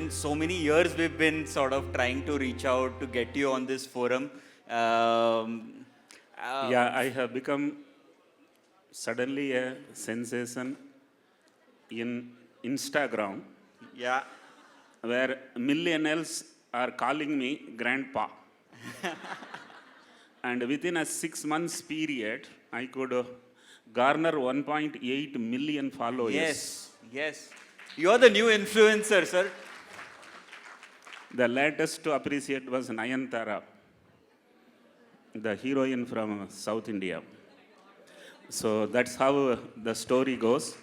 been so many years we've been sort of trying to reach out to get you on this forum. Yeah, I have become suddenly a sensation in Instagram, yeah. where millennials are calling me grandpa. And within a 6 months period, I could garner 1.8 million followers. Yes, yes. You're the new influencer, sir. The latest to appreciate was Nayanthara, the heroine from South India. So that's how the story goes.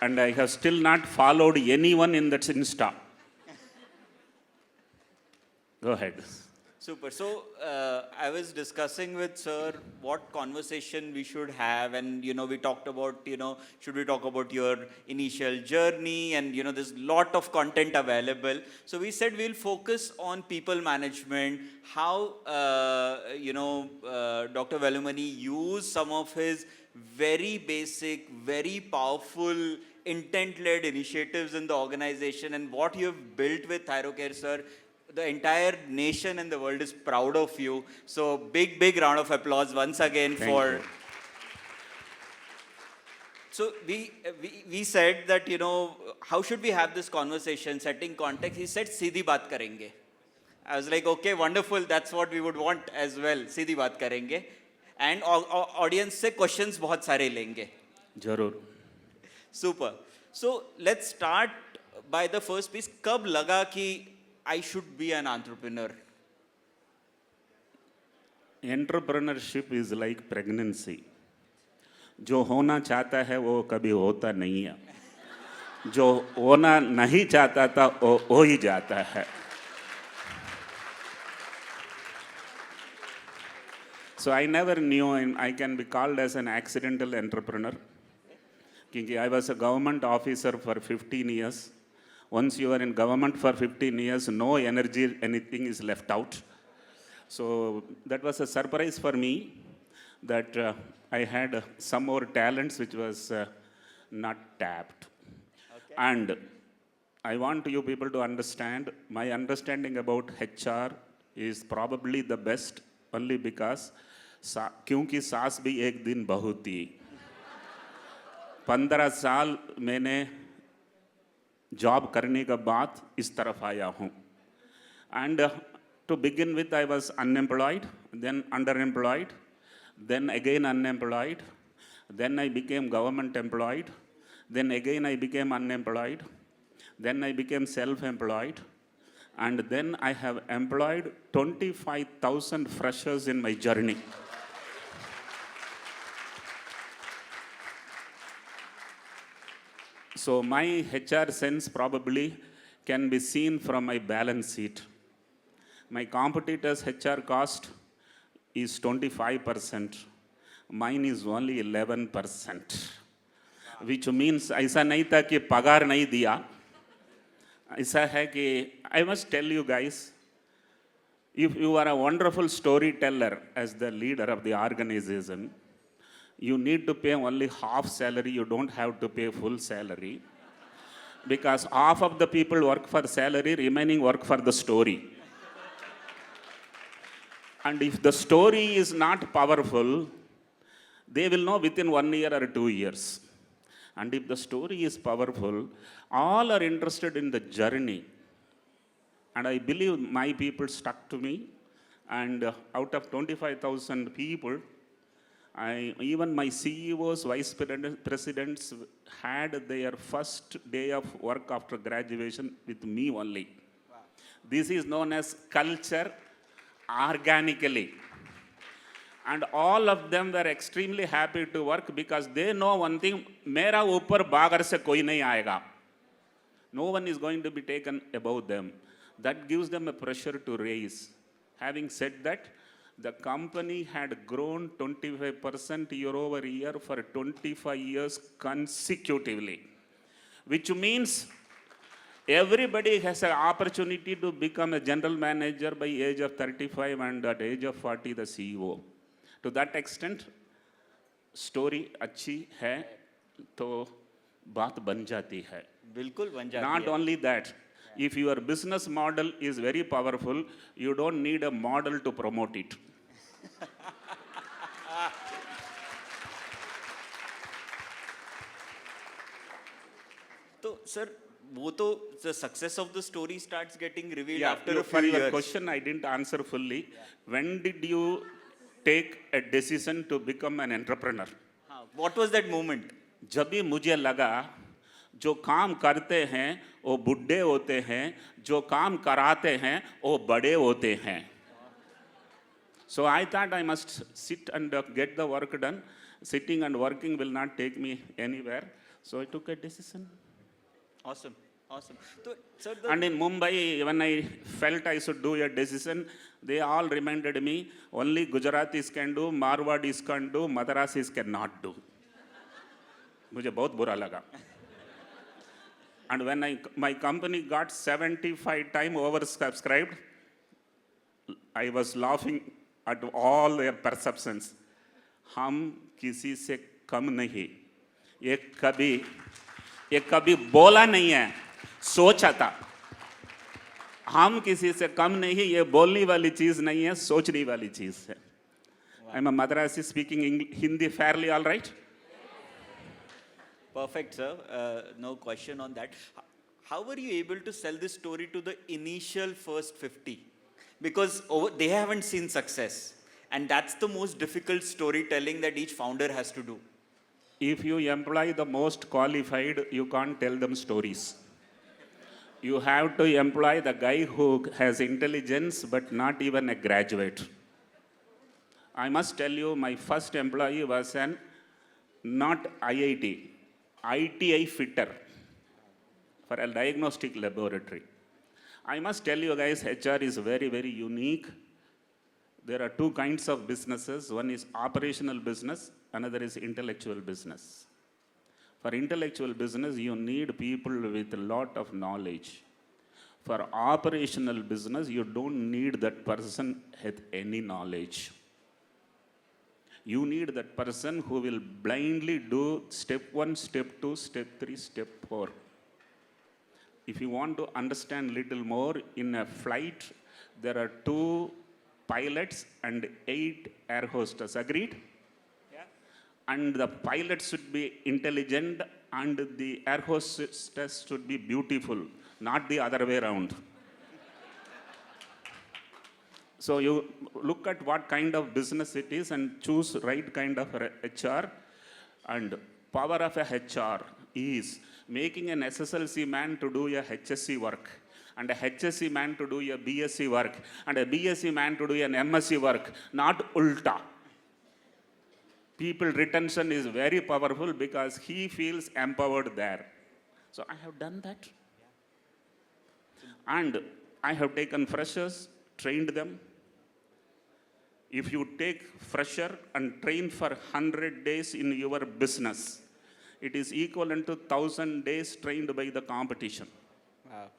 And I have still not followed anyone in that Insta. Go ahead. Super. So I was discussing with sir what conversation we should have, and we talked about should we talk about your initial journey, and there's a lot of content available. So we said we'll focus on people management, how Dr. Velumani used some of his very basic, very powerful intent-led initiatives in the organization, and what you have built with Thyrocare, sir. The entire nation and the world is proud of you. So big round of applause once again. Thank for. you. So we said that how should we have this conversation, setting context. He said सीधी बात करेंगे. I was like, okay, wonderful. That's what we would want as well. सीधी बात करेंगे. And audience से questions बहुत सारे लेंगे. जरूर. Super. So let's start by the first piece. कब लगा कि I should be an entrepreneur? Entrepreneurship is like pregnancy. जो होना चाहता है वो कभी होता नहीं है. जो होना नहीं चाहता था वो हो ही जाता है. So I never knew I can be called as an accidental entrepreneur. क्योंकि I was a government officer for 15 years. Once you are in government for 15 years, no energy, anything is left out. So that was a surprise for me that I had some more talents which was not tapped. Okay. And I want you people to understand, my understanding about HR is probably the best only because क्योंकि सास भी एक दिन बहू थी. 15 साल मैंने job करने के बाद इस तरफ आया हूँ. And to begin with, I was unemployed, then underemployed, then again unemployed, then I became government employed, then again I became unemployed, then I became self-employed, and then I have employed 25,000 freshers in my journey. So my HR sense probably can be seen from my balance sheet. My competitors' HR cost is 25%. Mine is only 11%. Which means ऐसा नहीं था कि पगार नहीं दिया. ऐसा है कि I must tell you guys, if you are a wonderful storyteller as the leader of the organization, you need to pay only half salary, you don't have to pay full salary. Because half of the people work for salary, remaining work for the story. And if the story is not powerful, they will know within 1 year or 2 years. And if the story is powerful, all are interested in the journey. And I believe my people stuck to me. And out of 25,000 people, even my CEOs, vice presidents had their first day of work after graduation with me only. Wow. This is known as culture organically. And all of them were extremely happy to work because they know one thing, मेरा ऊपर बागर से कोई नहीं आएगा. No one is going to be taken above them. That gives them a pressure to raise. Having said that, the company had grown 25% year over year for 25 years consecutively, which means everybody has an opportunity to become a general manager by age of 35 and at age of 40 the CEO. To that extent, story अच्छी है तो बात बन जाती है. बिल्कुल बन जाती है. Not only that, If your business model is very powerful, you don't need a model to promote it. तो सर वो तो the success of the story starts getting revealed after a For few your years. question, I didn't answer fully. When did you take a decision to become an entrepreneur? हाँ, what was that moment? जब भी मुझे लगा जो काम करते हैं वो बुढ़े होते हैं, जो काम कराते हैं वो बड़े होते हैं. So I thought I must sit and get the work done. Sitting and working will not take me anywhere. So I took a decision. Awesome, awesome. So, sir, And in Mumbai, when I felt I should do a decision, they all reminded me, only Gujaratis can do, Marwadis can do, Madarasis cannot do. मुझे बहुत बुरा लगा. And when my company got 75 times oversubscribed, I was laughing at all their perceptions. हम किसी से कम नहीं. ये कभी बोला नहीं है, सोचा था. हम किसी से कम नहीं, ये बोलने वाली चीज नहीं है, सोचने वाली चीज है. I'm a Madrasi speaking Hindi fairly all right? perfect, sir. No question on that. How were you able to sell this story to the initial first 50? Because they haven't seen success. And that's the most difficult storytelling that each founder has to do. If you employ the most qualified, you can't tell them stories. You have to employ the guy who has intelligence but not even a graduate. I must tell you, my first employee was not IIT, ITI fitter for a diagnostic laboratory. I must tell you guys, HR is very, very unique. There are two kinds of businesses. One is operational business, another is intellectual business. For intellectual business, you need people with a lot of knowledge. For operational business, you don't need that person with any knowledge. You need that person who will blindly do step 1, step 2, step 3, step 4. If you want to understand little more, in a flight, there are 2 pilots and 8 air hostess. Agreed? Yeah. And the pilot should be intelligent and the air hostess should be beautiful, not the other way around. So you look at what kind of business it is and choose right kind of HR. And power of a HR is making an SSLC man to do a HSC work, and a HSC man to do a BSc work, and a BSc man to do an MSc work, not ulta. People retention is very powerful because he feels empowered there. So I have done that. And I have taken freshers, trained them. If you take fresher and train for 100 days in your business, it is equivalent to 1,000 days trained by the competition. Wow.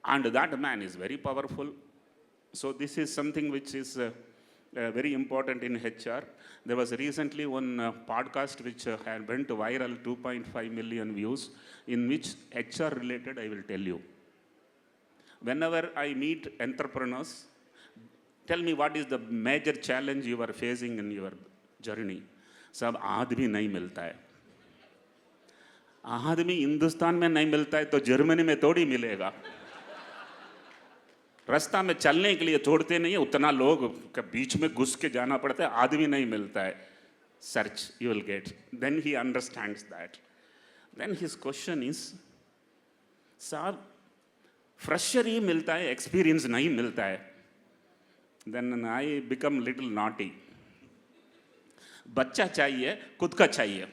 And that man is very powerful. So this is something which is very important in HR. There was recently one podcast which had went viral, 2.5 million views, in which HR related I will tell you. Whenever I meet entrepreneurs, tell me what is the major challenge you are facing in your journey. सब आदमी नहीं मिलता है. आदमी हिंदुस्तान में नहीं मिलता है तो जर्मनी में थोड़ी मिलेगा. रास्ता में चलने के लिए छोड़ते नहीं है, उतना लोग के बीच में घुस के जाना पड़ता है, आदमी नहीं मिलता है. Search, you will get. Then he understands that. Then his question is, साहब फ्रेशर ही मिलता है, एक्सपीरियंस नहीं मिलता है. Then I become little naughty. बच्चा चाहिए, खुद का चाहिए.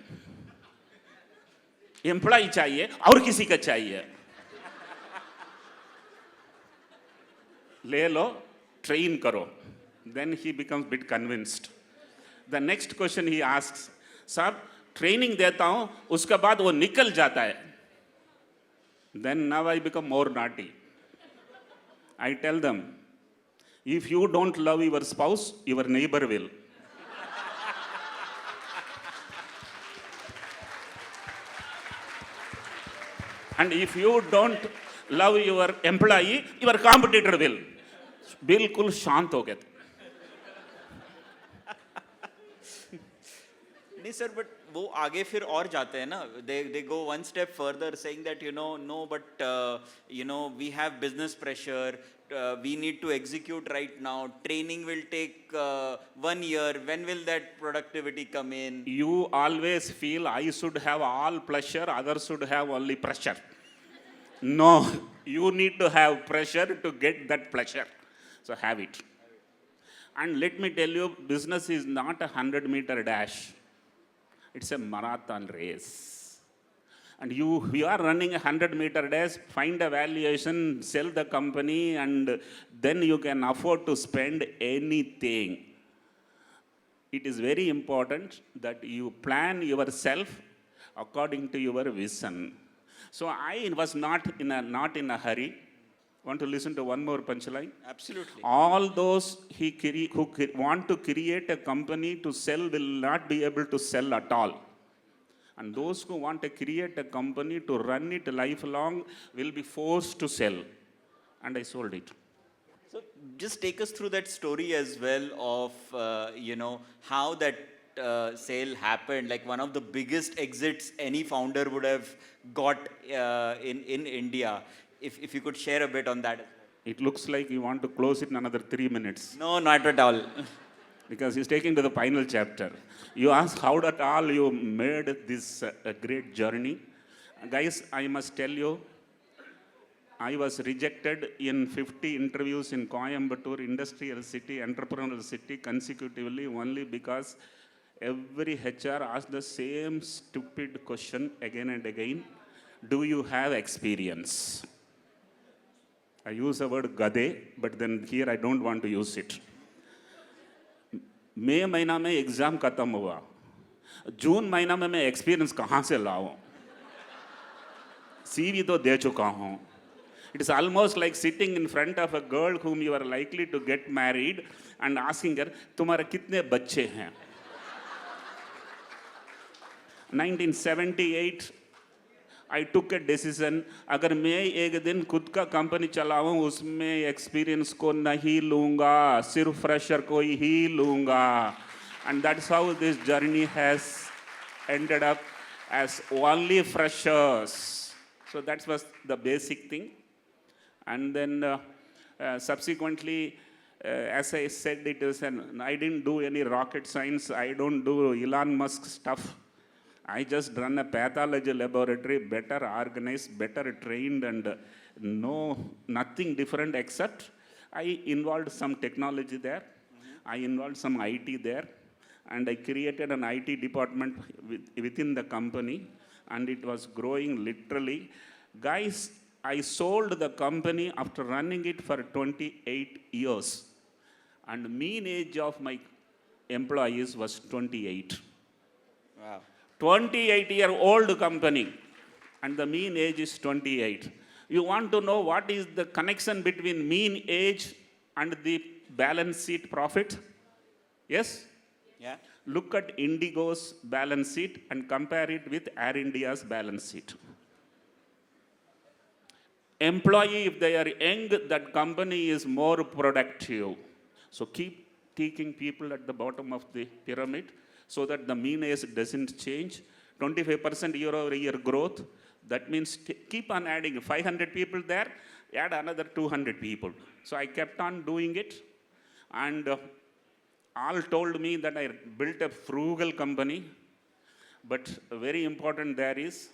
एम्प्लॉय चाहिए और किसी का चाहिए. ले लो, train करो. Then he becomes bit convinced. The next question he asks, साहब ट्रेनिंग देता हूं, उसके बाद वो निकल जाता है. Then now I become more naughty. I tell them, if you don't love your spouse, your neighbor will. And if you don't love your employee, your competitor will. बिल्कुल शांत हो गए थे. नहीं सर, बट वो आगे फिर और जाते हैं ना, they go one step further saying that no but we have business pressure, we need to execute right now, training will take 1 year, when will that productivity come in? You always feel I should have all pleasure, others should have only pressure. No, you need to have pressure to get that pleasure. So have it. And let me tell you, business is not a 100-meter dash. It's a marathon race. And you are running a 100-meter dash, find a valuation, sell the company, and then you can afford to spend anything. It is very important that you plan yourself according to your vision. So I was not in a hurry. Want to listen to one more punchline? Absolutely. All those who want to create a company to sell will not be able to sell at all. And those who want to create a company to run it lifelong will be forced to sell. And I sold it. So just take us through that story as well of, how that sale happened, like one of the biggest exits any founder would have got in India. If you could share a bit on that. It looks like you want to close it in another 3 minutes. No, not at all. Because he's taking to the final chapter. You ask how at all you made this great journey. Guys, I must tell you, I was rejected in 50 interviews in Coimbatore, industrial city, entrepreneurial city, consecutively, only because every HR asked the same stupid question again and again. Do you have experience? I use the word gade, but then here I don't want to use it. मई महीना में exam खत्म हुआ, जून महीना में मैं experience कहाँ से लाऊं? CV तो दे चुका हूँ. It is almost like sitting in front of a girl whom you are likely to get married and asking her, तुम्हारे कितने बच्चे हैं? 1978, I took a decision, अगर मैं एक दिन खुद का कंपनी चलाऊं, उसमें एक्सपीरियंस को नहीं लूँगा, सिर्फ फ्रेशर को ही लूँगा. And that's how this journey has ended up as only freshers. So that was the basic thing. And then subsequently, as I said, I didn't do any rocket science. I don't do Elon Musk stuff. I just run a pathology laboratory, better organized, better trained, and nothing different except I involved some technology there. I involved some IT there. And I created an IT department within the company. And it was growing literally. Guys, I sold the company after running it for 28 years. And mean age of my employees was 28. Wow. 28-year-old company. And the mean age is 28. You want to know what is the connection between mean age and the balance sheet profit? Yes? Yeah. Look at Indigo's balance sheet and compare it with Air India's balance sheet. Employee, if they are young, that company is more productive. So keep taking people at the bottom of the pyramid so that the mean age doesn't change. 25% year-over-year growth. That means keep on adding 500 people there, add another 200 people. So I kept on doing it. And all told me that I built a frugal company. But very important there is,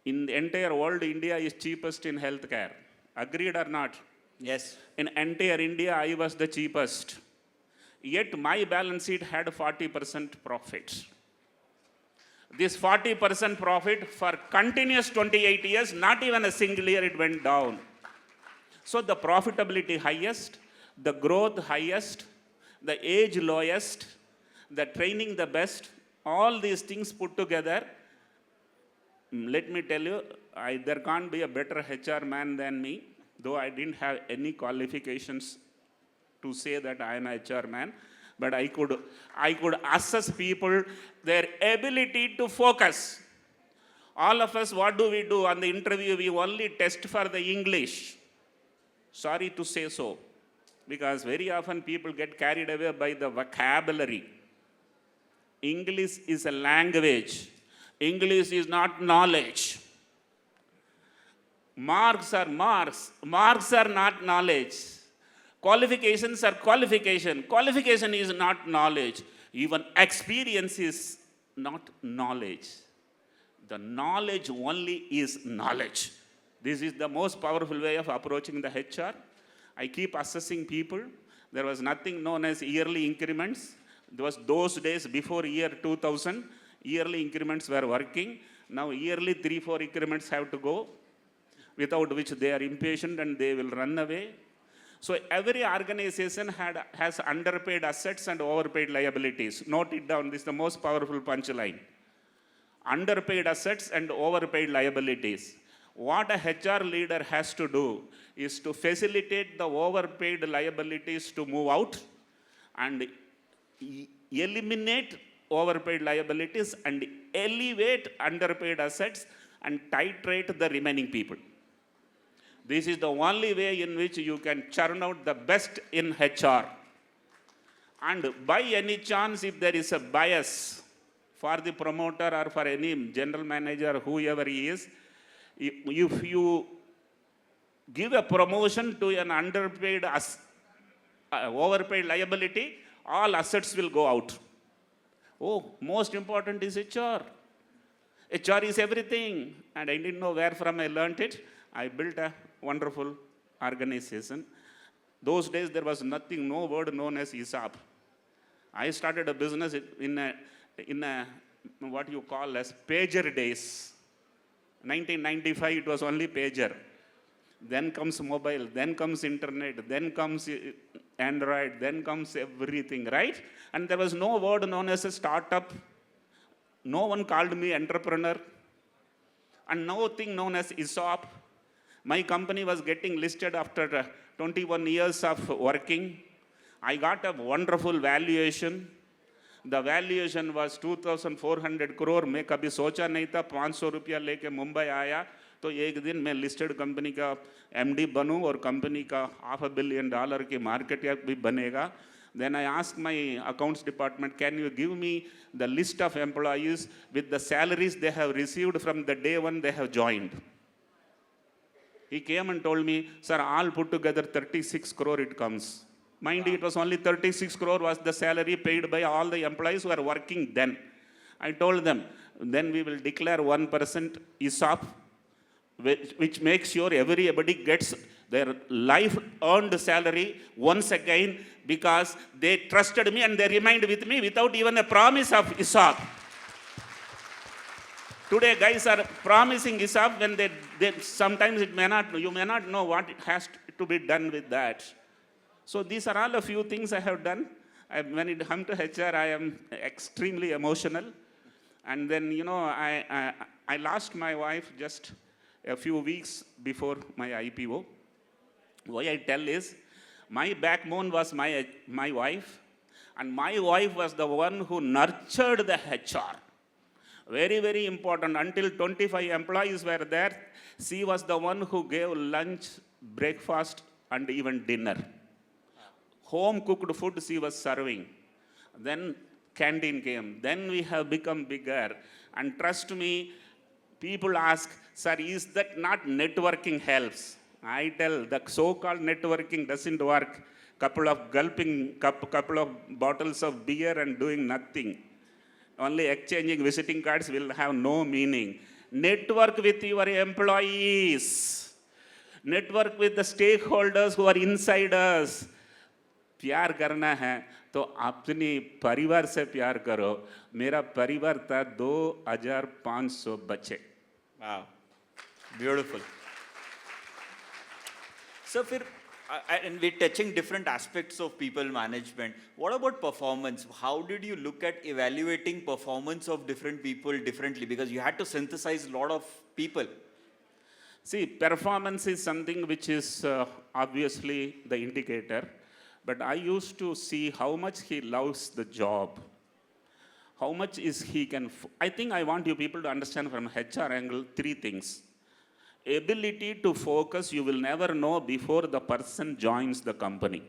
in the entire world, India is cheapest in healthcare. Agreed or not? Yes. In entire India, I was the cheapest. Yet my balance sheet had 40% profit. This 40% profit for continuous 28 years, not even a single year it went down. So the profitability highest, the growth highest, the age lowest, the training the best, all these things put together. Let me tell you, there can't be a better HR man than me, though I didn't have any qualifications to say that I am a HR man, but I could assess people, their ability to focus All of us, what do we do on the interview? We only test for the English. Sorry to say so, because very often people get carried away by the vocabulary. English is a language. English is not knowledge. Marks are marks. Marks are not knowledge. Qualifications are qualification. Qualification is not knowledge. Even experience is not knowledge. The knowledge only is knowledge. This is the most powerful way of approaching the HR. I keep assessing people. There was nothing known as yearly increments. There was those days before year 2000, yearly increments were working. Now yearly 3-4 increments have to go, without which they are impatient and they will run away. So every organization has underpaid assets and overpaid liabilities. Note it down, this is the most powerful punchline. Underpaid assets and overpaid liabilities. What a HR leader has to do is to facilitate the overpaid liabilities to move out and eliminate overpaid liabilities and elevate underpaid assets and titrate the remaining people. This is the only way in which you can churn out the best in HR. And by any chance, if there is a bias for the promoter or for any general manager, whoever he is, if you give a promotion to an underpaid, overpaid liability, all assets will go out. Oh, most important is HR. HR is everything. And I didn't know where from I learned it. I built a wonderful organization. Those days there was nothing, no word known as ESOP. I started a business in a what you call as pager days. 1995, it was only pager. Then comes mobile, then comes internet, then comes Android, then comes everything, right? And there was no word known as a startup. No one called me entrepreneur. And nothing known as ESOP. My company was getting listed after 21 years of working. I got a wonderful valuation. The valuation was 2,400 crore. मैं कभी सोचा नहीं था 500 रुपया लेके मुंबई आया तो एक दिन मैं लिस्टेड कंपनी का MD बनूं और कंपनी का $500 million की मार्केट कैप भी बनेगा. Then I asked my accounts department, can you give me the list of employees with the salaries they have received from the day one they have joined? He came and told me, sir, all put together 36 crore it comes. Mind you, it was only 36 crore was the salary paid by all the employees who are working then. I told them, then we will declare 1% ESOP, which makes sure everybody gets their life earned salary once again because they trusted me and they remained with me without even a promise of ESOP. Today, guys are promising ESOP when they sometimes you may not know what it has to be done with that. So these are all a few things I have done. When it comes to HR, I am extremely emotional. And then, I lost my wife just a few weeks before my IPO. Why I tell is, my backbone was my wife, and my wife was the one who nurtured the HR. Very, very important. Until 25 employees were there, she was the one who gave lunch, breakfast, and even dinner. Home cooked food she was serving. Then canteen came. Then we have become bigger. And trust me, people ask, sir, is that not networking helps? I tell, the so-called networking doesn't work. Couple of bottles of beer and doing nothing. Only exchanging visiting cards will have no meaning. Network with your employees. Network with the stakeholders who are insiders. प्यार करना है तो अपनी परिवार से प्यार करो. मेरा परिवार था 2,500 बच्चे. Wow, beautiful. So, and we're touching different aspects of people management. What about performance? How did you look at evaluating performance of different people differently? Because you had to synthesize a lot of people. See, performance is something which is obviously the indicator. But I used to see how much he loves the job, how much is he can, I think I want you people to understand from HR angle 3 things. Ability to focus, you will never know before the person joins the company.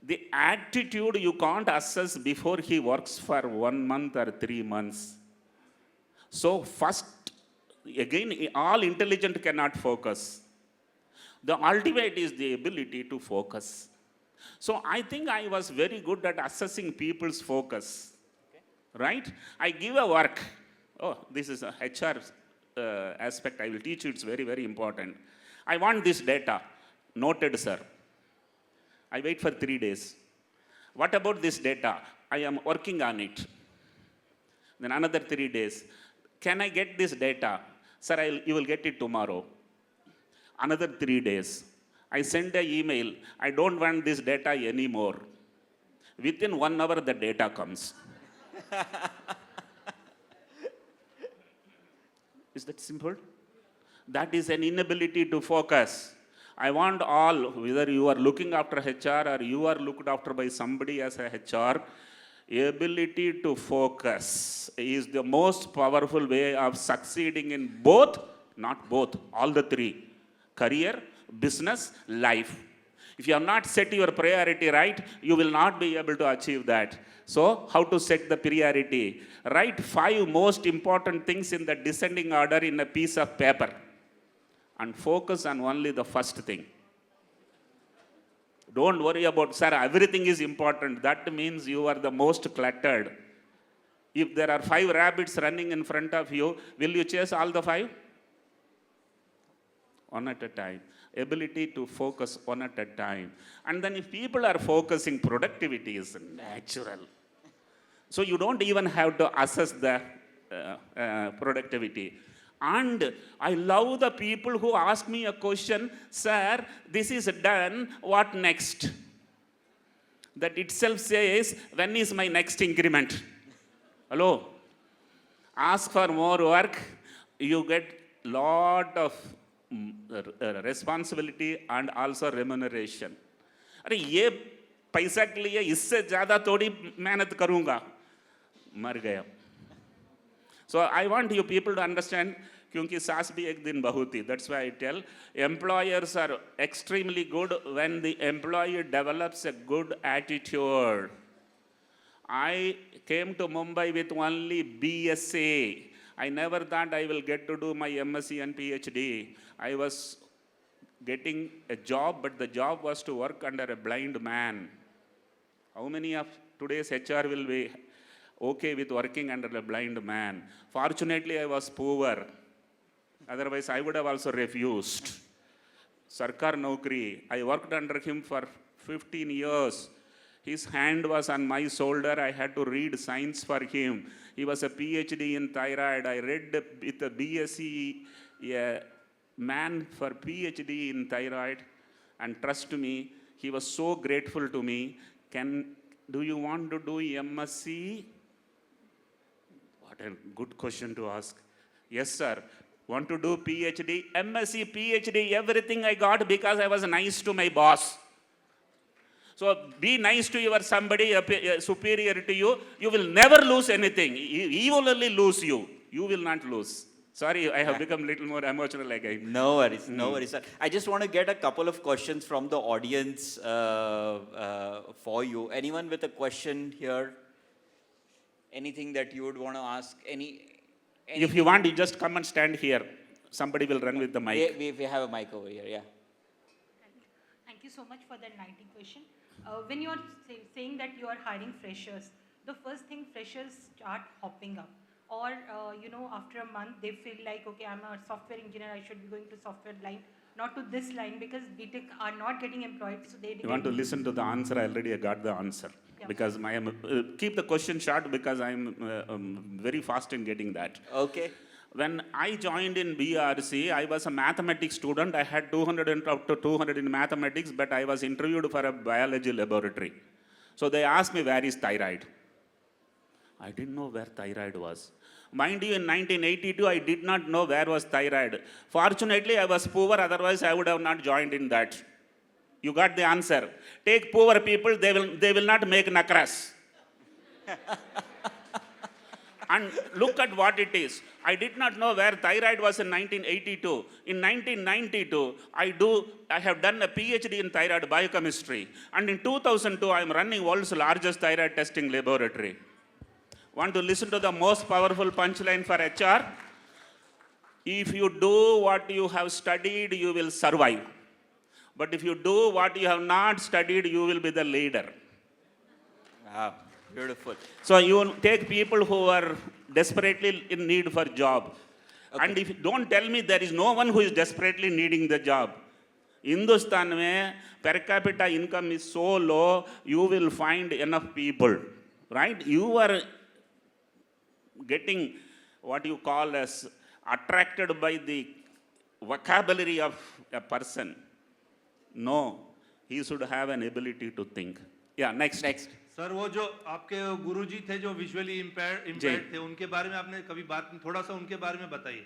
The attitude you can't assess before he works for 1 month or 3 months. So first, again, all intelligent cannot focus. The ultimate is the ability to focus. So I think I was very good at assessing people's focus. Right? I give a work. Oh, this is a HR aspect. I will teach you. It's very, very important. I want this data. Noted, sir. I wait for 3 days. What about this data? I am working on it. Then another 3 days. Can I get this data? Sir, you will get it tomorrow. Another 3 days. I send an email. I don't want this data anymore. Within 1 hour, the data comes. Is that simple? That is an inability to focus. I want all, whether you are looking after HR or you are looked after by somebody as a HR, ability to focus is the most powerful way of succeeding in both, not both, all the 3, career, business, life. If you have not set your priority right, you will not be able to achieve that. So, how to set the priority? Write 5 most important things in the descending order in a piece of paper and focus on only the first thing. Don't worry about, sir, everything is important. That means you are the most cluttered. If there are 5 rabbits running in front of you, will you chase all the 5? One at a time. Ability to focus one at a time. And then if people are focusing, productivity is natural. So you don't even have to assess the productivity. And I love the people who ask me a question, sir, this is done, what next? That itself says, when is my next increment? Hello? Ask for more work, you get lot of responsibility and also remuneration. अरे ये पैसा के लिए इससे ज़्यादा थोड़ी मेहनत करूँगा, मर गया. So I want you people to understand, क्योंकि सास भी एक दिन बहू थी. That's why I tell, employers are extremely good when the employee develops a good attitude. I came to Mumbai with only BSA. I never thought I will get to do my MSc and PhD. I was getting a job, but the job was to work under a blind man. How many of today's HR will be okay with working under a blind man? Fortunately, I was poor. Otherwise, I would have also refused. Sarkar Naukri, I worked under him for 15 years. His hand was on my shoulder. I had to read science for him. He was a PhD in thyroid. I read with a BSc, a man for PhD in thyroid. And trust me, he was so grateful to me. Do you want to do MSc? What a good question to ask. Yes, sir. Want to do PhD? MSc, PhD, everything I got because I was nice to my boss. So be nice to your somebody superior to you. You will never lose anything. He will only lose you. You will not lose. Sorry, I have become a little more emotional again. No worries, no worries, sir. I just want to get a couple of questions from the audience for you. Anyone with a question here? Anything that you would want to ask? If you want, you just come and stand here. Somebody will run with the mic. We have a mic over here, yeah. Thank you so much for that 90 question. When you are saying that you are hiring freshers, the first thing freshers start hopping up. Or, after a month, they feel like, okay, I'm a software engineer, I should be going to software line, not to this line, because BTech are not getting employed. So they You want to listen to the answer? I already got the answer. Yeah. Because keep the question short because I'm very fast in getting that. Okay. When I joined in BRC, I was a mathematics student. I had 200 up to 200 in mathematics, but I was interviewed for a biology laboratory. So they asked me, where is thyroid? I didn't know where thyroid was. Mind you, in 1982, I did not know where was thyroid. Fortunately, I was poor, otherwise I would have not joined in that. You got the answer. Take poor people, they will not make nakras. And look at what it is. I did not know where thyroid was in 1982. In 1992, I have done a PhD in thyroid biochemistry. And in 2002, I am running world's largest thyroid testing laboratory. Want to listen to the most powerful punchline for HR? If you do what you have studied, you will survive. But if you do what you have not studied, you will be the leader. Wow, beautiful. So you take people who are desperately in need for job. Okay. And if don't tell me there is no one who is desperately needing the job. Hindustan mein per capita income is so low, you will find enough people, right? You are getting what you call as attracted by the vocabulary of a person. No, he should have an ability to think. Yeah, next. Sir वो जो आपके गुरुजी थे जो visually impaired थे उनके बारे में आपने कभी बात थोड़ा सा उनके बारे में बताइए.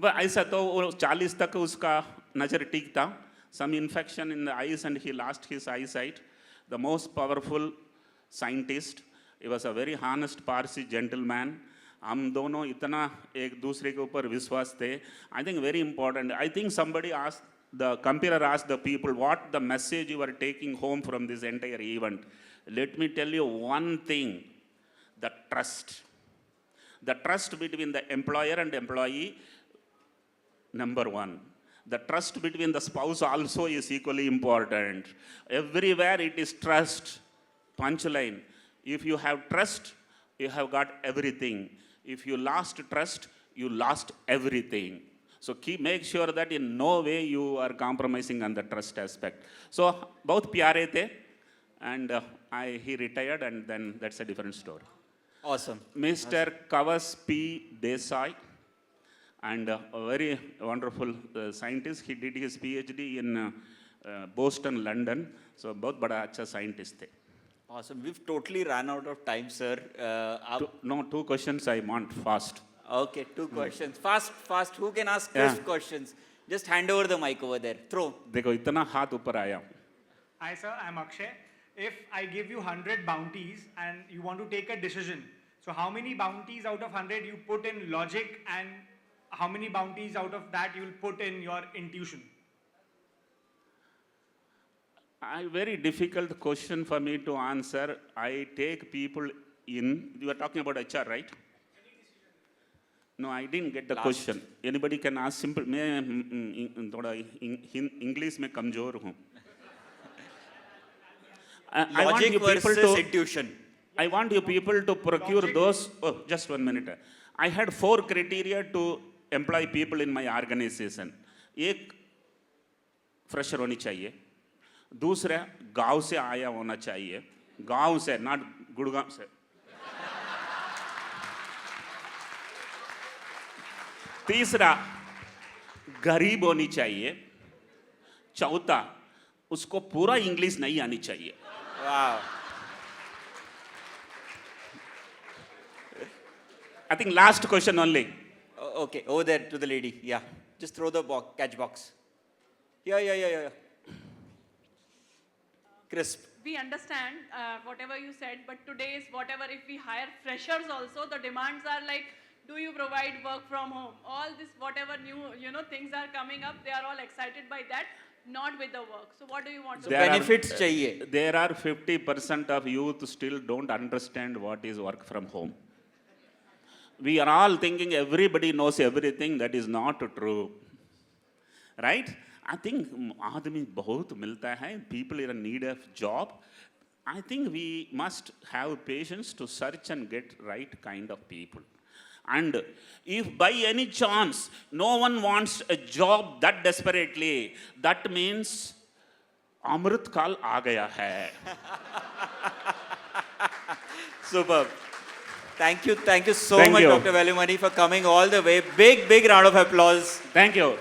वह ऐसा तो 40 तक उसका नज़र ठीक था. Some infection in the eyes and he lost his eyesight. The most powerful scientist. He was a very honest Parsi gentleman. हम दोनों इतना एक दूसरे के ऊपर विश्वास थे. I think very important. I think somebody asked, the computer asked the people, what the message you are taking home from this entire event. Let me tell you one thing, the trust. The trust between the employer and employee, number one. The trust between the spouse also is equally important. Everywhere it is trust. Punchline. If you have trust, you have got everything. If you lost trust, you lost everything. So make sure that in no way you are compromising on the trust aspect. So both pyare the, and he retired, and then that's a different story. Awesome. Mr. Kavas P. Desai, and a very wonderful scientist. He did his PhD in Boston, London. So both bada acha scientist the. Awesome. We've totally ran out of time, sir. Two questions I want fast. Okay, two questions. Fast. Who can ask first questions? Just hand over the mic over there. Throw. देखो इतना हाथ ऊपर आया. Hi sir, I'm Akshay. If I give you 100 bounties and you want to take a decision, so how many bounties out of 100 you put in logic and how many bounties out of that you will put in your intuition? A very difficult question for me to answer. I take people in. You are talking about HR, right? No, I didn't get the question. Anybody can ask simple. मैं थोड़ा English में कमजोर हूँ. Logic versus intuition. I want you people to procure those. Oh, just 1 minute. I had 4 criteria to employ people in my organization. एक fresher होनी चाहिए. दूसरा गांव से आया होना चाहिए. गांव से, not गुड़गांव से. तीसरा गरीब होनी चाहिए. चौथा उसको पूरा इंग्लिश नहीं आनी चाहिए. Wow. I think last question only. Okay, over there to the lady. Yeah. Just throw the catch box. Yeah. Crisp. We understand whatever you said, but today's whatever, if we hire freshers also, the demands are like, do you provide work from home? All this, whatever new, things are coming up, they are all excited by that, not with the work. So what do you want to do? Benefits chahiye. There are 50% of youth still don't understand what is work from home. We are all thinking everybody knows everything. That is not true. Right? I think आदमी बहुत मिलता है. People are in need of job. I think we must have patience to search and get right kind of people. And if by any chance no one wants a job that desperately, that means Amrit Kal aa gaya hai. Superb. Thank you so Thank much, you. Dr. Velumani, for coming all the way. Big round of applause. Thank you.